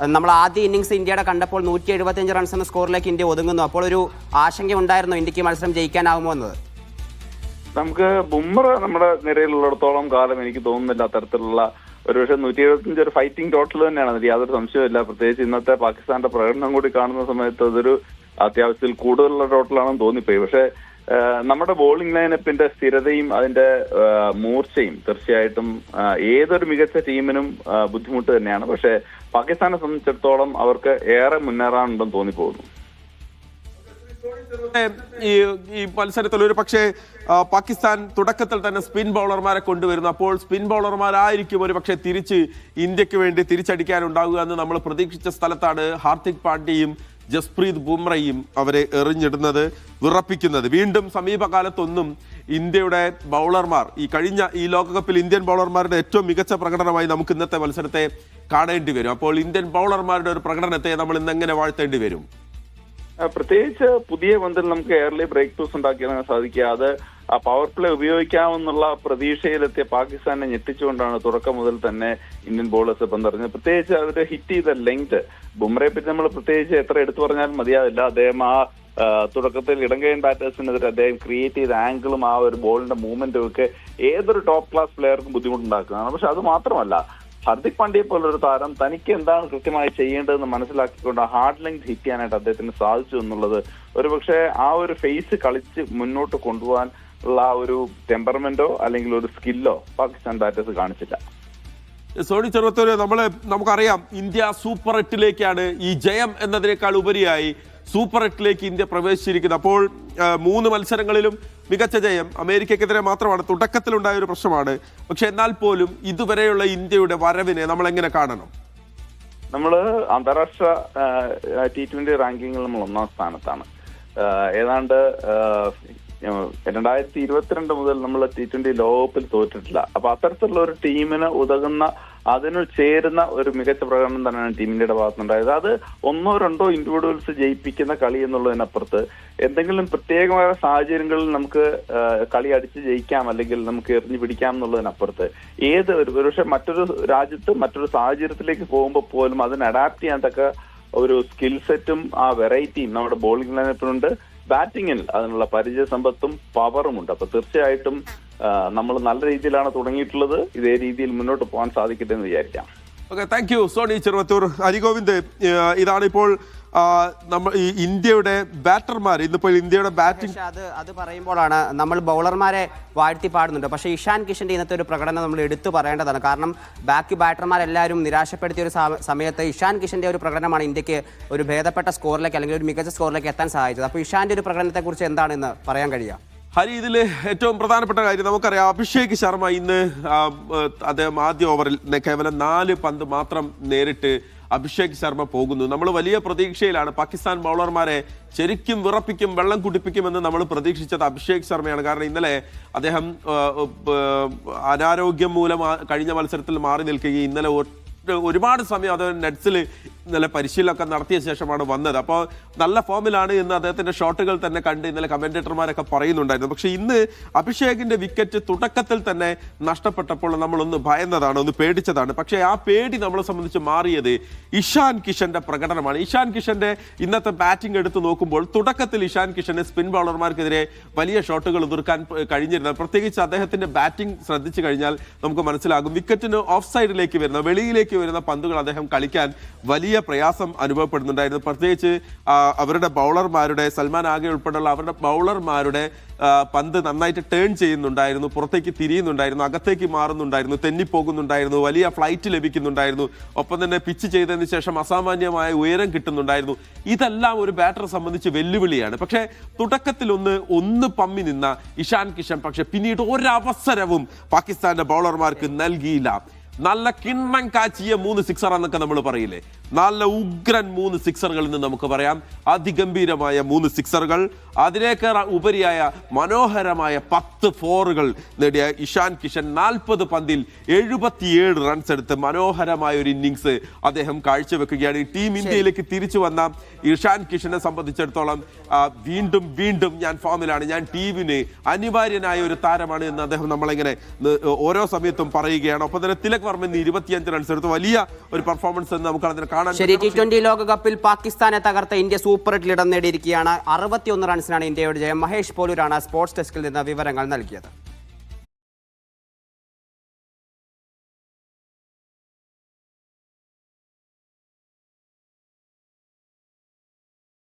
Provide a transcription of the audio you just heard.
നമ്മൾ ആദ്യ ഇന്നിങ്സ് ഇന്ത്യയുടെ കണ്ടപ്പോൾ 175 റൺസ് എന്ന സ്കോറിലേക്ക് ഇന്ത്യ ഒതുങ്ങുന്നു. അപ്പോൾ ഒരു ആശങ്ക ഉണ്ടായിരുന്നു ഇന്ത്യക്ക് മത്സരം ജയിക്കാനാവുമോ എന്നത്. നമുക്ക് ബുംറ നമ്മുടെ നിരയിലുള്ളിടത്തോളം കാലം എനിക്ക് തോന്നുന്നില്ല അത്തരത്തിലുള്ള ഒരുപക്ഷെ 175 ഒരു ഫൈറ്റിംഗ് ടോട്ടൽ തന്നെയാണ്, അതിൽ യാതൊരു സംശയമില്ല. പ്രത്യേകിച്ച് ഇന്നത്തെ പാകിസ്ഥാന്റെ പ്രകടനം കൂടി കാണുന്ന സമയത്ത് അതൊരു അത്യാവശ്യത്തിൽ കൂടുതലുള്ള ടോട്ടലാണെന്ന് തോന്നിപ്പോയി. പക്ഷെ നമ്മുടെ ബോളിംഗ് ലൈനപ്പിന്റെ സ്ഥിരതയും അതിന്റെ മൂർച്ചയും തീർച്ചയായിട്ടും ഏതൊരു മികച്ച ടീമിനും ബുദ്ധിമുട്ട് തന്നെയാണ്. പക്ഷെ പാകിസ്ഥാനെ സംബന്ധിച്ചിടത്തോളം അവർക്ക് ഏറെ മുന്നേറാനുണ്ടെന്ന് തോന്നിപ്പോകുന്നു. ഈ മത്സരത്തിൽ ഒരു പക്ഷേ പാകിസ്ഥാൻ തുടക്കത്തിൽ തന്നെ സ്പിൻ ബൗളർമാരെ കൊണ്ടുവരുന്നു. അപ്പോൾ സ്പിൻ ബൗളർമാരായിരിക്കും ഒരു പക്ഷേ തിരിച്ച് ഇന്ത്യക്ക് വേണ്ടി തിരിച്ചടിക്കാനുണ്ടാവുക എന്ന് നമ്മൾ പ്രതീക്ഷിച്ച സ്ഥലത്താണ് ഹാർദിക് പാണ്ഡ്യയും ജസ്പ്രീത് ബുംറയും അവരെ എറിഞ്ഞിടുന്നത്, വിറപ്പിക്കുന്നത്. വീണ്ടും സമീപകാലത്തൊന്നും ഇന്ത്യയുടെ ബൗളർമാർ ഈ ലോകകപ്പിൽ ഇന്ത്യൻ ബൗളർമാരുടെ ഏറ്റവും മികച്ച പ്രകടനമായി നമുക്ക് ഇന്നത്തെ മത്സരത്തെ കാണേണ്ടി വരും. അപ്പോൾ ഇന്ത്യൻ ബൗളർമാരുടെ ഒരു പ്രകടനത്തെ നമ്മൾ ഇന്ന് എങ്ങനെ വാഴ്ത്തേണ്ടി വരും? പ്രത്യേകിച്ച് പുതിയ പന്തിൽ നമുക്ക് എയർലി ബ്രേക്ക് ത്രൂസ് ഉണ്ടാക്കിയാൽ സാധിക്കുക. അത് ആ പവർ പ്ലേ ഉപയോഗിക്കാമെന്നുള്ള പ്രതീക്ഷയിലെത്തിയ പാകിസ്ഥാനെ ഞെട്ടിച്ചുകൊണ്ടാണ് തുടക്കം മുതൽ തന്നെ ഇന്ത്യൻ ബോളേഴ്സ് പന്തെറിഞ്ഞത്. പ്രത്യേകിച്ച് അവർ ഹിറ്റ് ചെയ്ത ലെങ്ത്, ബുംറയെ പറ്റി നമ്മൾ പ്രത്യേകിച്ച് എത്ര എടുത്തു പറഞ്ഞാലും മതിയാവില്ല. അദ്ദേഹം ആ തുടക്കത്തിൽ ഇടങ്കൈൻ ബാറ്റേഴ്സിനെതിരെ അദ്ദേഹം ക്രിയേറ്റ് ചെയ്ത ആംഗിളും ആ ഒരു ബോളിന്റെ മൂവ്മെന്റും ഒക്കെ ഏതൊരു ടോപ്പ് ക്ലാസ് പ്ലെയർക്കും ബുദ്ധിമുട്ടുണ്ടാക്കുന്നതാണ്. പക്ഷെ അത് മാത്രമല്ല, ഹാർദിക് പാണ്ഡ്യയെ പോലൊരു താരം തനിക്ക് എന്താണ് കൃത്യമായി ചെയ്യേണ്ടതെന്ന് മനസ്സിലാക്കിക്കൊണ്ട് ഹാർഡ് ലെങ്ത് ഹിറ്റ് ചെയ്യാനായിട്ട് അദ്ദേഹത്തിന് സാധിച്ചു എന്നുള്ളത് ഒരുപക്ഷെ ആ ഒരു ഫേസ് കളിച്ച് മുന്നോട്ട് കൊണ്ടുപോകാൻ ഉള്ള ഒരു ടെമ്പർമെന്റോ അല്ലെങ്കിൽ ഒരു സ്കില്ലോ പാകിസ്ഥാൻ ബാറ്റേഴ്സ് കാണിച്ചില്ല. സോണി ചെറുവത്തൂര്, നമുക്കറിയാം ഇന്ത്യ സൂപ്പർ 8ലേക്കാണ് ഈ ജയം എന്നതിനേക്കാൾ ഉപരിയായി സൂപ്പർ 8ലേക്ക് ഇന്ത്യ പ്രവേശിച്ചിരിക്കുന്നത്. അപ്പോൾ 3 മത്സരങ്ങളിലും മികച്ച ജയം അമേരിക്കക്കെതിരെ മാത്രമാണ് തുടക്കത്തിലുണ്ടായ ഒരു പ്രശ്നമാണ്. പക്ഷെ എന്നാൽ പോലും ഇതുവരെയുള്ള ഇന്ത്യയുടെ വരവിനെ നമ്മൾ എങ്ങനെ കാണണം? നമ്മൾ അന്താരാഷ്ട്ര T20 റാങ്കിങ്ങിൽ നമ്മൾ 1ാം സ്ഥാനത്താണ്. ഏതാണ്ട് 2022 മുതൽ നമ്മൾ T20 ലോകകപ്പിൽ തോറ്റിട്ടില്ല. അപ്പൊ അത്തരത്തിലുള്ള ഒരു ടീമിന് ഉതകുന്ന, അതിന് ചേരുന്ന ഒരു മികച്ച പ്രകടനം തന്നെയാണ് ടീം ഇന്ത്യയുടെ ഭാഗത്തുനിന്നുണ്ടായത്. അത് 1-2 ഇൻഡിവിജ്വൽസ് ജയിപ്പിക്കുന്ന കളി എന്നുള്ളതിനപ്പുറത്ത് എന്തെങ്കിലും പ്രത്യേകമായ സാഹചര്യങ്ങളിൽ നമുക്ക് കളി അടിച്ച് ജയിക്കാം അല്ലെങ്കിൽ നമുക്ക് എറിഞ്ഞു പിടിക്കാം എന്നുള്ളതിനപ്പുറത്ത് ഒരുപക്ഷെ മറ്റൊരു രാജ്യത്ത് മറ്റൊരു സാഹചര്യത്തിലേക്ക് പോകുമ്പോൾ പോലും അതിന് അഡാപ്റ്റ് ചെയ്യാൻ തക്ക ഒരു സ്കിൽ സെറ്റും ആ വെറൈറ്റിയും നമ്മുടെ ബോളിംഗ് ലൈനപ്പിനുണ്ട്. ബാറ്റിങ്ങിൽ അതിനുള്ള പരിചയ സമ്പത്തും പവറുമുണ്ട്. അപ്പൊ തീർച്ചയായിട്ടും നമ്മൾ നല്ല രീതിയിലാണ് തുടങ്ങിയിട്ടുള്ളത്. ഇതേ രീതിയിൽ മുന്നോട്ട് പോകാൻ സാധിക്കട്ടെ എന്ന് വിചാരിക്കാം. Okay, thank you Sony Cheruvathur. Harigovind, ഇതാണിപ്പോൾ നമ്മൾ ഈ ഇന്ത്യയുടെ ബാറ്റർമാർ ഇന്നിപ്പോൾ ഇന്ത്യയുടെ ബാറ്റിംഗ് അത് പറയുമ്പോഴാണ് നമ്മൾ ബൗളർമാരെ വാഴ്ത്തി പാടുന്നുണ്ട്. പക്ഷേ ഇഷാൻ കിഷന്റെ ഇന്നത്തെ ഒരു പ്രകടനം നമ്മൾ എടുത്തു പറയേണ്ടതാണ്. കാരണം ബാക്കി ബാറ്റർമാരെല്ലാവരും നിരാശപ്പെടുത്തിയ ഒരു സമയത്ത് ഇഷാൻ കിഷന്റെ ഒരു പ്രകടനമാണ് ഇന്ത്യക്ക് ഒരു ഭേദപ്പെട്ട സ്കോറിലേക്ക് അല്ലെങ്കിൽ ഒരു മികച്ച സ്കോറിലേക്ക് എത്താൻ സഹായിച്ചത്. അപ്പോൾ ഇഷാന്റെ ഒരു പ്രകടനത്തെക്കുറിച്ച് എന്താണെന്ന് പറയാൻ കഴിയുക? ഹരി, ഇതിൽ ഏറ്റവും പ്രധാനപ്പെട്ട കാര്യം നമുക്കറിയാം, അഭിഷേക് ശർമ്മ ഇന്ന് അദ്ദേഹം ആദ്യ ഓവറിൽ കേവലം 4 പന്ത് മാത്രം നേരിട്ട് അഭിഷേക് ശർമ്മ പോകുന്നു. നമ്മൾ വലിയ പ്രതീക്ഷയിലാണ്. പാകിസ്ഥാൻ ബൗളർമാരെ ശരിക്കും വിറപ്പിക്കും, വെള്ളം കുടിപ്പിക്കുമെന്ന് നമ്മൾ പ്രതീക്ഷിച്ചത് അഭിഷേക് ശർമ്മയാണ്. കാരണം ഇന്നലെ അദ്ദേഹം അനാരോഗ്യം മൂലം കഴിഞ്ഞ മത്സരത്തിൽ മാറി നിൽക്കുകയും ഇന്നലെ ഒരുപാട് സമയം അത് നെറ്റ്സിൽ ഇന്നലെ പരിശീലനമൊക്കെ നടത്തിയ ശേഷമാണ് വന്നത്. അപ്പോൾ നല്ല ഫോമിലാണ് എന്ന് അദ്ദേഹത്തിൻ്റെ ഷോട്ടുകൾ തന്നെ കണ്ട് ഇന്നലെ കമൻറ്റേറ്റർമാരൊക്കെ പറയുന്നുണ്ടായിരുന്നു. പക്ഷേ ഇന്ന് അഭിഷേകിൻ്റെ വിക്കറ്റ് തുടക്കത്തിൽ തന്നെ നഷ്ടപ്പെട്ടപ്പോൾ നമ്മളൊന്ന് ഭയന്നതാണ്, ഒന്ന് പേടിച്ചതാണ്. പക്ഷേ ആ പേടി നമ്മളെ സംബന്ധിച്ച് മാറിയത് ഇഷാൻ കിഷന്റെ പ്രകടനമാണ്. ഇഷാൻ കിഷന്റെ ഇന്നത്തെ ബാറ്റിംഗ് എടുത്ത് നോക്കുമ്പോൾ തുടക്കത്തിൽ ഇഷാൻ കിഷന് സ്പിൻ ബൗളർമാർക്കെതിരെ വലിയ ഷോട്ടുകൾ എതിർക്കാൻ കഴിഞ്ഞിരുന്നത്. പ്രത്യേകിച്ച് അദ്ദേഹത്തിൻ്റെ ബാറ്റിംഗ് ശ്രദ്ധിച്ചു കഴിഞ്ഞാൽ നമുക്ക് മനസ്സിലാകും. വിക്കറ്റിന് ഓഫ് സൈഡിലേക്ക് വരുന്ന, വെളിയിലേക്ക് വരുന്ന പന്തുകൾ അദ്ദേഹം കളിക്കാൻ വലിയ പ്രയാസം അനുഭവപ്പെടുന്നുണ്ടായിരുന്നു. പ്രത്യേകിച്ച് അവരുടെ ബൗളർമാരുടെ, സൽമാൻ ആകെ ഉൾപ്പെടെയുള്ള അവരുടെ ബൗളർമാരുടെ പന്ത് നന്നായിട്ട് ടേൺ ചെയ്യുന്നുണ്ടായിരുന്നു, പുറത്തേക്ക് തിരിയുന്നുണ്ടായിരുന്നു, അകത്തേക്ക് മാറുന്നുണ്ടായിരുന്നു, തെന്നിപ്പോകുന്നുണ്ടായിരുന്നു, വലിയ ഫ്ലൈറ്റ് ലഭിക്കുന്നുണ്ടായിരുന്നു. ഒപ്പം തന്നെ പിച്ച് ചെയ്തതിന് ശേഷം അസാമാന്യമായ ഉയരം കിട്ടുന്നുണ്ടായിരുന്നു. ഇതെല്ലാം ഒരു ബാറ്ററെ സംബന്ധിച്ച് വെല്ലുവിളിയാണ്. പക്ഷേ തുടക്കത്തിൽ ഒന്ന് പമ്മി നിന്ന ഇഷാൻ കിഷൻ പക്ഷെ പിന്നീട് ഒരവസരവും പാകിസ്ഥാന്റെ ബൗളർമാർക്ക് നൽകിയില്ല. നല്ല കിണ്ണം കാച്ചിയ 3 സിക്സർ എന്നൊക്കെ നമ്മൾ പറയില്ലേ, നല്ല ഉഗ്രൻ 3 സിക്സറുകളിൽ നിന്ന് നമുക്ക് പറയാം. അതിഗംഭീരമായ 3 സിക്സറുകൾ, അതിനേക്കാൾ ഉപരിയായ മനോഹരമായ 10 ഫോറുകൾ നേടിയ ഇഷാൻ കിഷൻ 40 പന്തിൽ 77 റൺസ് എടുത്ത് മനോഹരമായ ഒരു ഇന്നിങ്സ് അദ്ദേഹം കാഴ്ചവെക്കുകയാണ്. ടീം ഇന്ത്യയിലേക്ക് തിരിച്ചു വന്ന ഇഷാൻ കിഷനെ സംബന്ധിച്ചിടത്തോളം വീണ്ടും ഞാൻ ഫോമിലാണ്, ഞാൻ ടീമിന് അനിവാര്യനായ ഒരു താരമാണ് എന്ന് അദ്ദേഹം നമ്മളിങ്ങനെ ഓരോ സമയത്തും പറയുകയാണ്. ഒപ്പം തന്നെ തിലക് വർമ്മ ഇന്ന് 25 റൺസ് എടുത്തു. വലിയ ഒരു പെർഫോമൻസ് നമുക്ക് അതിന് കാണാൻ. ശരി, T20 ലോകകപ്പിൽ പാകിസ്ഥാനെ തകർത്ത ഇന്ത്യ സൂപ്പർ എട്ടിൽ ഇടം നേടിയിരിക്കുകയാണ്. 61 റൺസിനാണ് ഇന്ത്യയുടെ ജയം. മഹേഷ് പോലൂരാണ് സ്പോർട്സ് ഡെസ്കിൽ നിന്ന് വിവരങ്ങൾ നൽകിയത്.